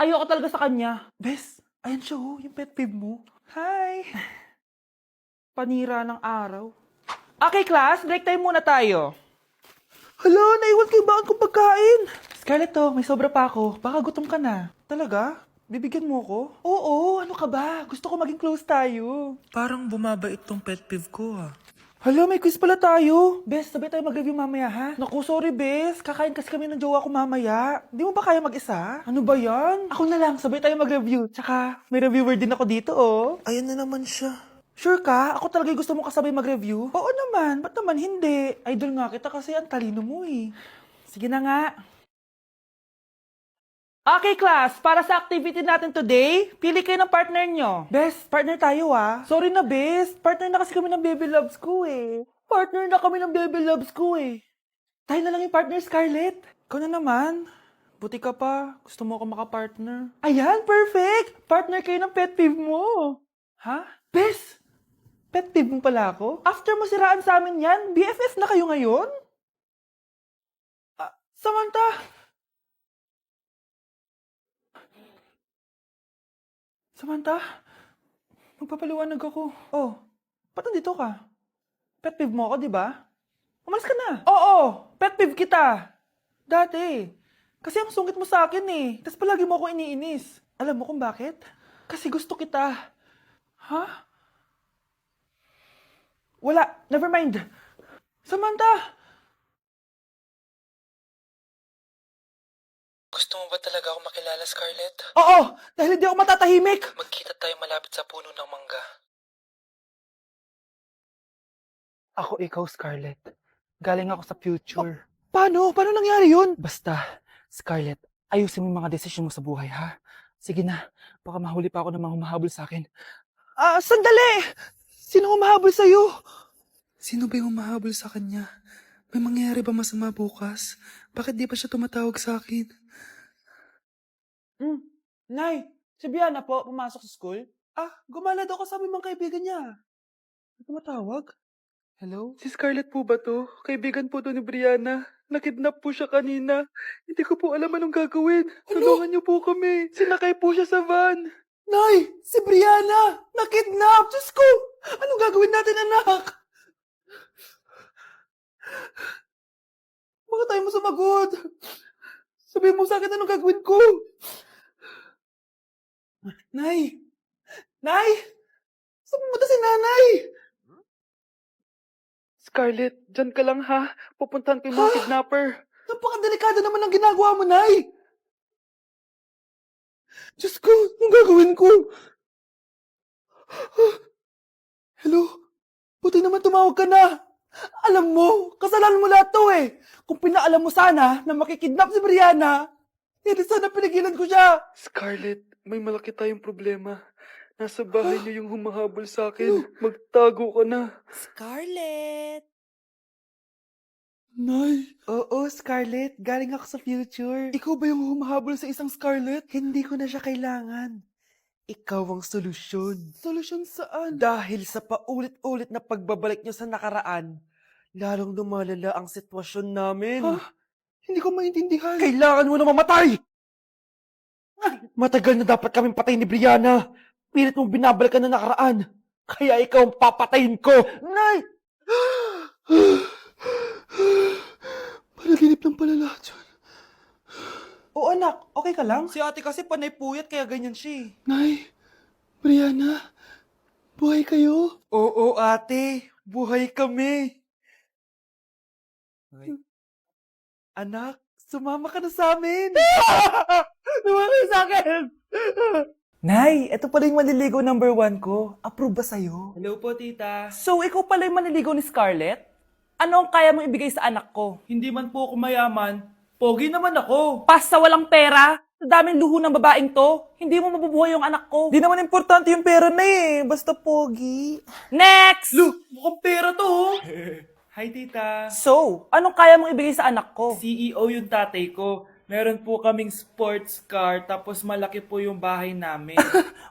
ayoko talaga sa kanya. Bes, ayan siya oh, yung pet peeve mo. Hi! Panira ng araw. Okay, class, break time muna tayo. Hala, naiwan kay bakit kong pagkain. Scarlett to, may sobra pa ako. Baka gutom ka na. Talaga? Bibigyan mo ko? Oo, ano ka ba? Gusto ko maging close tayo. Parang bumabait tong pet peeve ko ah. Hala, may quiz pala tayo. Bes, sabay tayo mag-review mamaya, ha? Naku, sorry, Bes. Kakain kasi kami ng jowa ko mamaya. Di mo ba kaya mag-isa? Ano ba yan? Ako na lang, sabay tayo mag-review. Tsaka, may reviewer din ako dito, oh. Ayan na naman siya. Sure ka? Ako talaga yung gusto mo kasabay mag-review? Oo naman. Ba't naman hindi? Idol nga kita kasi ang talino mo, eh. Sige na nga. Okay, class. Para sa activity natin today, pili kayo ng partner nyo. Best, partner tayo ah. Sorry na, best. Partner na kasi kami ng baby loves ko eh. Partner na kami ng baby loves ko eh. Tayo na lang yung partner, Scarlett. Ikaw na naman. Buti ka pa. Gusto mo ako makapartner. Ayan, perfect! Partner kayo ng pet peeve mo. Ha? Best! Pet peeve mo pala ako? After mo siraan sa amin yan, BFF na kayo ngayon? Samantha! Samantha, magpapaliwanag ako. Oh, ba't nandito ka? Pet peeve mo ako, di ba? Umalis ka na. Oo, pet peeve kita. Dati. Kasi ang sungit mo sa akin eh. Tapos palagi mo ako iniinis. Alam mo kung bakit? Kasi gusto kita. Ha? Wala, never mind. Samantha! Gusto mo ba talaga ako makilala, Scarlett? Oo, dahil hindi ako matatahimik. Magkita tayo malapit sa puno ng mangga. Ako ikaw, Scarlett. Galing ako sa future. Paano? Paano nangyari yun? Basta, Scarlett, ayusin mo yung mga desisyon mo sa buhay, ha? Sige na, baka mahuli pa ako ng mga humahabol sa akin. Sandali! Sino humahabol sa'yo? Sino ba yung humahabol sa kanya? May mangyayari ba masama bukas? Bakit di pa siya tumatawag sa akin? Nay, si Biana po, pumasok sa school? Gumala daw kasama yung mga kaibigan niya. May tumatawag? Hello? Si Scarlett po ba to? Kaibigan po to ni Brianna. Nakidnap po siya kanina. Hindi ko po alam anong gagawin. Tulungan niyo po kami. Sinakay po siya sa van. Nay! Si Brianna! Nakidnap! Diyos ko! Anong gagawin natin, anak? Bakit tayo mo sumagot? Sabihin mo sa akin anong gagawin ko. Nay! Nay! Saan pumunta si nanay? Scarlett, dyan ka lang ha. Pupuntahan ko yung mga kidnapper. Napakadelikado naman ang ginagawa mo, Nay! Diyos ko, anong gagawin ko? Hello? Buti naman tumawag ka na. Alam mo, kasalanan mo lahat to eh. Kung pinaalam mo sana na makikidnap si Brianna, hindi sana pinigilan ko siya. Scarlett, may malaki tayong problema. Nasa bahay niyo yung humahabol sa akin. Magtago ka na. Scarlett! Nay, Oo, Scarlett. Galing ako sa future. ikaw ba yung humahabol sa isang Scarlett? Hindi ko na siya kailangan. Ikaw ang solusyon. Solusyon saan? Dahil sa paulit-ulit na pagbabalik niyo sa nakaraan, lalong lumalala ang sitwasyon namin. Ha? Hindi ko maintindihan. Kailangan mo na mamatay! Matagal na dapat kaming patay ni Brianna. Pilit mong binabalikan na nakaraan. Kaya ikaw ang papatayin ko. Nay! Panaginip lang pala lahat yun. Oo anak, okay ka lang? Si ate kasi panay puyat kaya ganyan siya. Nay, Brianna, buhay kayo? Oo ate, buhay kami. Anak, sumama ka na sa amin. Sumama ka sa akin. Nay, ito pala yung manliligaw number 1 ko. Approve ba sa'yo? Hello po, tita. So, ikaw pala yung manliligaw ni Scarlett? Ano ang kaya mong ibigay sa anak ko? Hindi man po ako mayaman. Pogi naman ako. Pasta walang pera? Sa daming luho ng babaeng to, hindi mo mabubuhay yung anak ko. Di naman importante yung pera na eh. Basta pogi. Next! Mukhang pera to oh. Hi, tita. So, anong kaya mong ibigay sa anak ko? CEO yung tatay ko. Meron po kaming sports car, tapos malaki po yung bahay namin.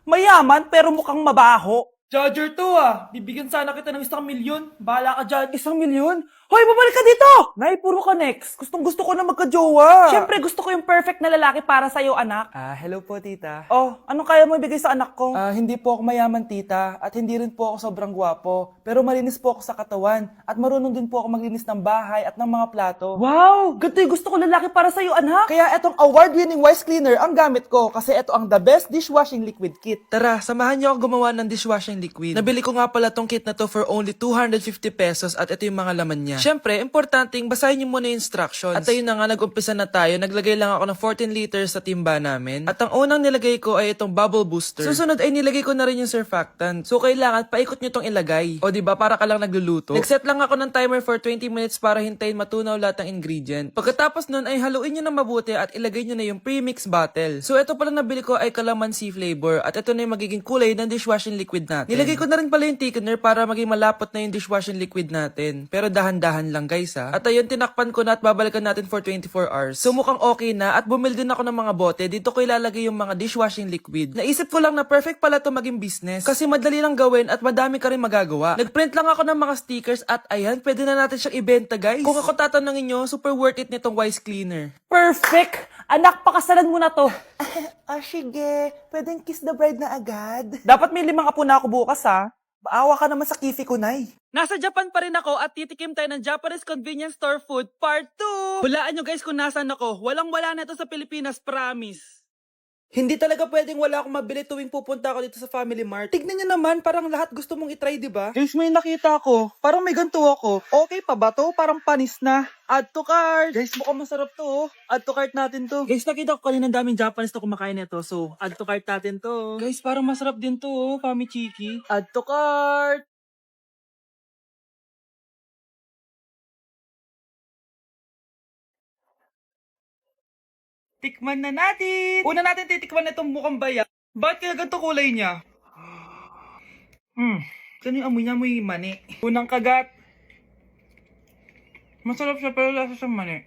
Mayaman, pero mukhang mabaho. Judger to ah. Bibigyan sana kita ng 1 milyon. Bahala ka dyan. 1 milyon? Hoy, babalik ka dito! Nay, puro ka next. Gustong-gusto ko na magka-jowa. Siyempre, gusto ko yung perfect na lalaki para sa'yo, anak. Hello po, tita. Oh, anong kaya mo ibigay sa anak ko? Hindi po ako mayaman, tita. At hindi rin po ako sobrang gwapo. Pero malinis po ako sa katawan. At marunong din po ako maglinis ng bahay at ng mga plato. Wow! Ganito yung gusto ko lalaki para sa'yo, anak. Kaya etong award-winning Wise Cleaner ang gamit ko. Kasi ito ang the best dishwashing liquid kit. Tara, samahan niyo ako gumawa ng dishwashing liquid. Nabili ko nga pala tong kit na to for only 250 pesos at ito yung mga laman niya. Siyempre, importanteng basahin niyo muna yung instructions. At ayun na nga, nag-umpisa na tayo. Naglagay lang ako ng 14 liters sa timba namin. At ang unang nilagay ko ay itong bubble booster. Susunod ay nilagay ko na rin yung surfactant. So kailangan paikot niyo tong ilagay. O diba, para ka lang nagluluto. Nag-set lang ako ng timer for 20 minutes para hintayin matunaw lahat ng ingredient. Pagkatapos nun ay haluin niyo na mabuti at ilagay niyo na yung premix bottle. So ito pala nabili ko ay calamansi flavor. At ito na yung magiging kulay ng dishwashing liquid natin. Nilagay ko na rin pala yung thickener para maging malapot na yung dishwashing liquid natin. Pero dahan-dahan lang guys ha. At ayun, tinakpan ko na at babalikan natin for 24 hours. So mukhang okay na at bumili din ako ng mga bote. Dito ko ilalagay yung mga dishwashing liquid. Naisip ko lang na perfect pala to maging business. Kasi madali lang gawin at madami ka rin magagawa. Nagprint lang ako ng mga stickers at ayan, pwede na natin siyang ibenta guys. Kung ako tatanungin nyo, super worth it nitong Wise Cleaner. Perfect! Anak, pakasalan mo na to. Sige. Pwedeng kiss the bride na agad. Dapat may 5 apo na ako bukas ha. Baawa ka naman sa kifi ko, Nay. Nasa Japan pa rin ako at titikim tayo ng Japanese convenience store food part 2. Hulaan nyo guys kung nasan ako. Walang-wala na ito sa Pilipinas, promise. Hindi talaga pwedeng wala akong mabili tuwing pupunta ako dito sa Family Mart. Tignan nyo naman, parang lahat gusto mong itry, di ba? Guys, may nakita ako. Parang may ganito ako. Okay pa ba to? Parang panis na. Add to cart. Guys, mukhang masarap to. Oh. Add to cart natin to. Guys, nakita ko kanina daming Japanese na kumakain nito. So, add to cart natin to. Guys, parang masarap din to. Oh, Fami Chiki. Add to cart. Tikman na natin! Una natin titikman na itong mukhang bayag. Bakit kaya ganito kulay niya? Saan yung amoy niya? Amoy mani. Unang kagat. Masarap siya pero lasa siyang mani.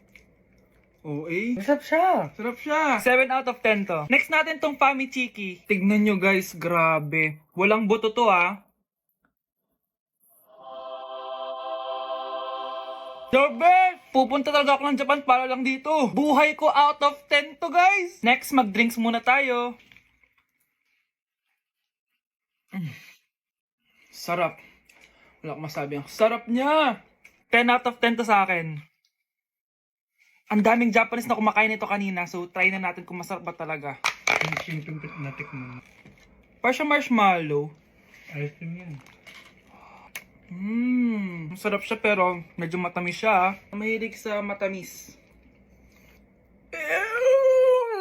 Oo eh. Masarap siya. Sarap siya. 7 out of 10 to. Next natin tong Fami Chiki. Tignan nyo guys, grabe. Walang buto to ah. The best! Pupunta talaga ako ng Japan para lang dito. Buhay ko out of 10 to guys. Next, mag-drinks muna tayo. Sarap. Wala akong masabi. Ang sarap niya. 10 out of 10 to sa akin. Ang daming Japanese na kumakain nito kanina. So, try na natin kung masarap ba talaga. Parang marshmallow. Ice cream yan. Masarap siya pero medyo matamis siya. Mahilig sa matamis.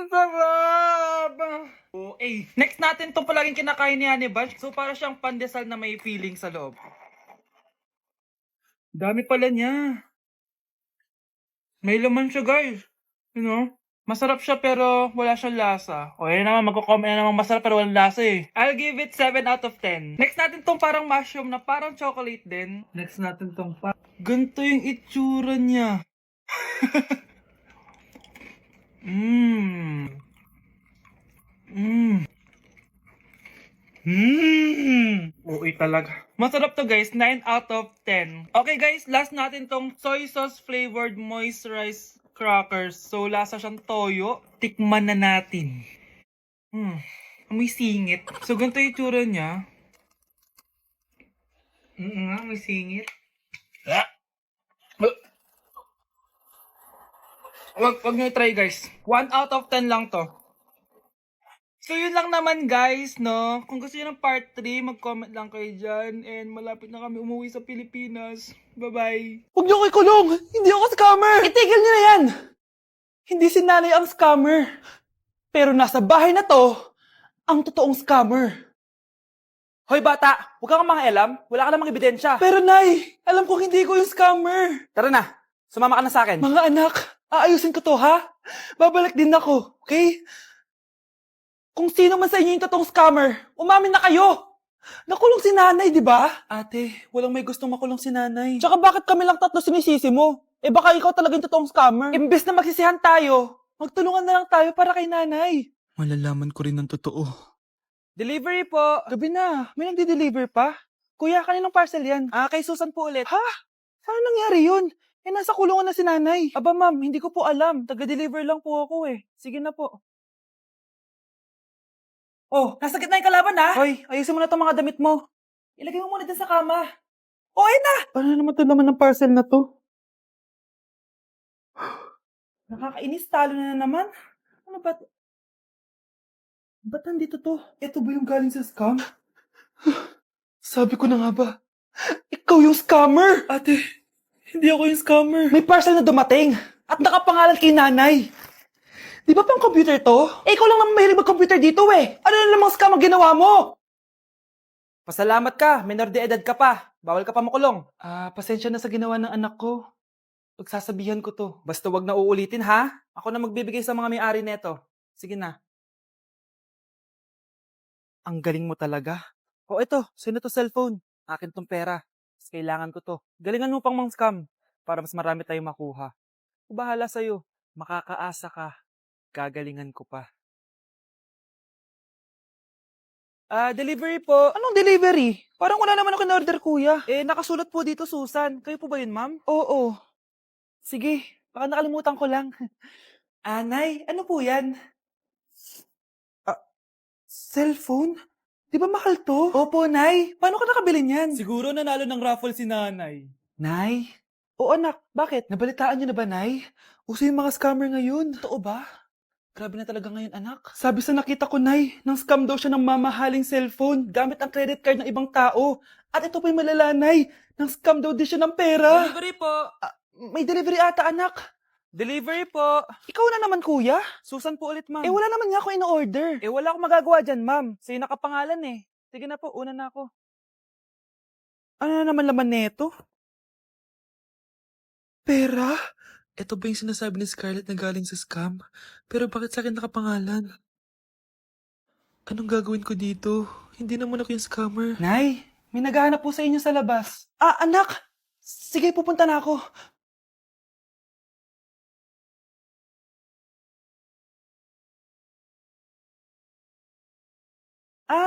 Sarap! Okay. Next natin itong palaging kinakain ni Honey Bunch. So para siyang pandesal na may feeling sa loob. Dami pala niya. May laman siya guys. You know? Masarap siya pero wala siyang lasa. O yun naman, magko-comment na naman masarap pero walang lasa eh. I'll give it 7 out of 10. Next natin tong parang mushroom na parang chocolate din. Next natin tong ganito yung itsura niya. Uy talaga. Masarap to guys, 9 out of 10. Okay guys, last natin tong soy sauce flavored moisturized crackers. So, lasa siyang toyo. Tikman na natin. May singit. So, ganito yung itsura niya. May singit. Wag nyo try guys. 1 out of 10 lang to. So, yun lang naman guys, no? Kung gusto nyo ng part 3, mag-comment lang kayo dyan. And malapit na kami umuwi sa Pilipinas. Bye-bye. Huwag nyo ko ikulong! Hindi ako scammer! Itigil nyo na yan! Hindi si nanay ang scammer. Pero nasa bahay na to, ang totoong scammer. Hoy bata, huwag kang mangialam. Wala ka namang ebidensya. Pero nay, alam ko hindi ko yung scammer. Tara na, sumama ka na sa akin. Mga anak, aayusin ko to ha? Babalik din ako, okay? Kung sino man sa inyo yung totoong scammer, umamin na kayo! Nakulong si nanay, di ba? Ate, walang may gustong makulong si nanay. Tsaka bakit kami lang tatlo sinisisi mo? Eh baka ikaw talaga yung totoong scammer. Imbes na magsisihan tayo, magtulungan na lang tayo para kay nanay. Malalaman ko rin ang totoo. Delivery po! Gabi na, may nagde-deliver pa? Kuya, kaninong parcel yan? Kay Susan po ulit. Ha? Saan nangyari yun? Eh, nasa kulungan na si nanay. Aba, ma'am, hindi ko po alam. Taga-deliver lang po ako eh. Sige na po. Oh, nasa gitna yung kalaban ha? Hoy, ayusin mo na itong mga damit mo. Ilagay mo muna dyan sa kama. Oh, ayun na! Paano naman ito naman ng parcel na to? Nakakainis, talo na naman. Ano ba? Ba't nandito to? Ito ba yung galing sa scam? Sabi ko na nga ba? Ikaw yung scammer! Ate, hindi ako yung scammer. May parcel na dumating at nakapangalan kay nanay. Di ba pang computer to? Eh, ikaw lang naman mahilig mag-computer dito eh. Ano na namang scam ang ginawa mo? Pasalamat ka, minor de edad ka pa. Bawal ka pa makulong. Pasensya na sa ginawa ng anak ko. Pagsasabihan ko to. Basta wag na uulitin ha. Ako na magbibigay sa mga may-ari neto. Sige na. Ang galing mo talaga. O eto, sino to cellphone? Akin tong pera. Mas kailangan ko to. Galingan mo pang mang-scam para mas marami tayong makuha. Bahala sa'yo. Makakaasa ka. Gagalingan ko pa. Delivery po. Anong delivery? Parang wala naman ako in-order, kuya. Eh, nakasulat po dito, Susan. Kayo po ba yun, ma'am? Oo. Sige, baka nakalimutan ko lang. Nay, ano po yan? Cellphone? Di ba mahal to? Opo, Nay. Paano ka nakabili niyan? Siguro nanalo ng raffle si nanay. Nay? Oo, anak. Bakit? Nabalitaan niyo na ba, Nay? Uso yung mga scammer ngayon. Totoo ba? Grabe na talaga ngayon, anak. Sabi sa nakita ko, Nay, nang scam daw siya ng mamahaling cellphone gamit ang credit card ng ibang tao. At ito pa yung malalanay. Nang scam daw din siya ng pera. Delivery po. May delivery ata, anak. Delivery po. Ikaw na naman, kuya. Susan po ulit, ma'am. Eh, wala naman nga ako in-order. Eh, wala akong magagawa dyan, ma'am. Sa'yo nakapangalan eh. Sige na po, una na ako. Ano na naman laman neto? Pera? Ito ba yung sinasabi ni Scarlett na galing sa scam? Pero bakit sa akin nakapangalan? Anong gagawin ko dito? Hindi naman ako yung scammer. Nay, may naghahanap po sa inyo sa labas. Anak! Sige, pupunta na ako.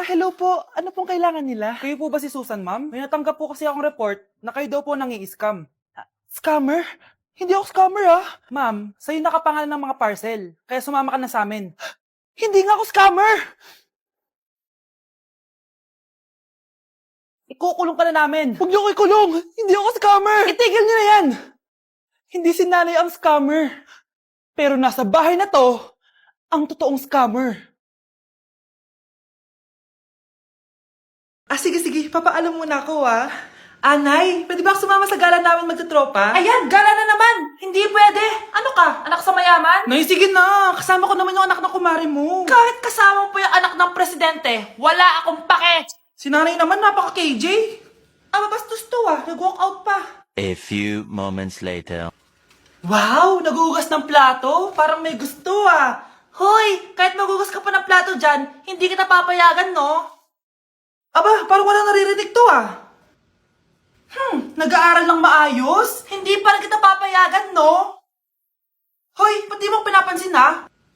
Hello po. Ano pong kailangan nila? Kayo po ba si Susan, ma'am? May natanggap po kasi akong report na kayo daw po nangi-scam. Scammer? Hindi ako scammer, Ma'am, sa'yo nakapangalan ng mga parcel. Kaya sumama ka na sa amin. Hindi nga ako scammer! Ikukulong ka na namin. Huwag niyo ko ikulong! Hindi ako scammer! Itigil niyo na yan! Hindi si nanay ang scammer. Pero nasa bahay na to, ang totoong scammer. Sige. Papaalam muna ako, Nay, pwede ba ako sumama sa gala namin magtutropa? Ayan, gala na naman! Hindi pwede! Ano ka? Anak sa mayaman? Nay, sige na. Kasama ko naman yung anak ng kumari mo. Kahit kasama mo pa yung anak ng presidente, wala akong pake! Si nanay naman, napaka-KJ. Mabastos to, Nag-walk out pa. A few moments later. Wow, nagugas ng plato. Parang may gusto, Hoy, kahit magugas ka pa ng plato dyan, hindi kita papayagan, no? Aba, parang walang naririnig to, Nag-aaral ng maayos? Hindi pa rin kita papayagan, no? Hoy, ba't di mo pinapansin,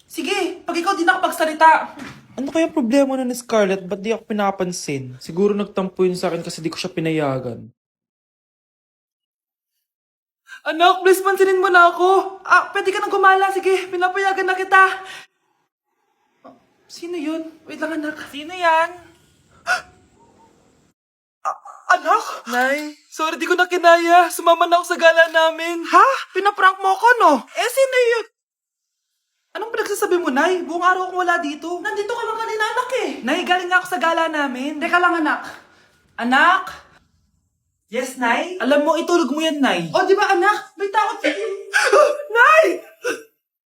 Sige, pag ikaw di nakapagsalita. Ano kaya problema na ni Scarlett? Ba't di ako pinapansin? Siguro nagtampo yun sa akin kasi di ko siya pinayagan. Anak, please pansinin mo na ako. Pwede ka nang gumala. Sige, pinapayagan na kita. Sino yun? Wait lang, anak. Sino yan? Anak? Nay, sorry di ko na kinaya. Sumama na ako sa gala namin. Ha? Pinaprank mo ako, no? Eh, sino yun? Anong pinagsasabi mo, Nay? Buong araw akong wala dito. Nandito ka lang kanina, anak Nay, galing nga ako sa gala namin. Teka lang, anak. Anak? Yes, Nay? Alam mo, itulog mo yan, Nay. O, di ba, anak? May takot.